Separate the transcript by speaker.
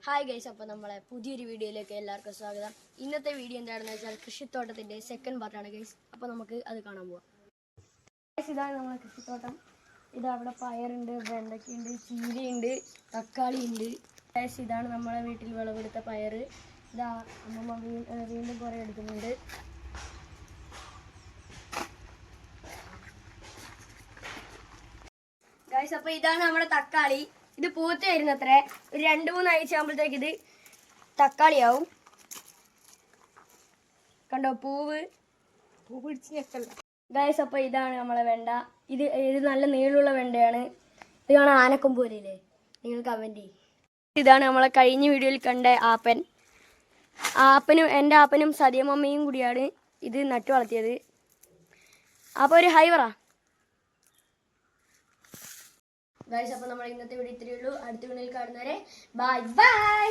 Speaker 1: Hi guys, അപ്പോൾ നമ്മളെ പുതിയൊരു വീഡിയോയിലേക്ക് എല്ലാവർക്കും സ്വാഗതം. ഇന്നത്തെ വീഡിയോ എന്താണെന്ന് വെച്ചാൽ കൃഷിത്തോട്ടത്തിൻ്റെ സെക്കൻഡ് പാർട്ടാണ് ഗൈസ്. അപ്പോൾ നമുക്ക് അത് കാണാൻ പോവാം. ഗൈസ്, ഇതാണ് നമ്മളെ കൃഷിത്തോട്ടം. അവിടെ പയറുണ്ട്, വെണ്ടയ്ക്കുണ്ട്, ചീരയുണ്ട്, തക്കാളി ഉണ്ട്. ഗൈസ്, ഇതാണ് നമ്മളെ വീട്ടിൽ വിളവെടുത്ത പയർ. ഇതാ അമ്മമ്മ വീണ്ടും കുറേ എടുക്കുന്നുണ്ട്. ഗൈസ്, അപ്പോൾ ഇതാണ് നമ്മുടെ തക്കാളി. ഇത് പൂത്ത് വരുന്നത്രേ. ഒരു 2-3 ആഴ്ച ആകുമ്പോഴത്തേക്ക് ഇത് തക്കാളിയാവും. കണ്ടോ പൂവ് പിടിച്ച് ഞെക്കല്ല. ഗൈസ്, അപ്പോൾ ഇതാണ് നമ്മളെ വെണ്ട. ഇത് നല്ല നീളമുള്ള വെണ്ടയാണ്. ഇത് കാണാൻ ആനക്കൊമ്പ് പോലെയില്ലേ? നിങ്ങൾ കമൻറ്റ് ചെയ്യും. ഇതാണ് നമ്മളെ കഴിഞ്ഞ വീഡിയോയിൽ കണ്ട ആപ്പൻ. എൻ്റെ ആപ്പനും സതിയമ്മയും കൂടിയാണ് ഇത് നട്ടു വളർത്തിയത്. അപ്പോൾ ഒരു ഹൈ പറ. ഗൈസ്, അപ്പോൾ നമ്മൾ ഇന്നത്തെ വീഡിയോ ഇത്രയേ ഉള്ളൂ. അടുത്ത വീഡിയോയിൽ കാണുന്നവരെ ബൈ ബൈ.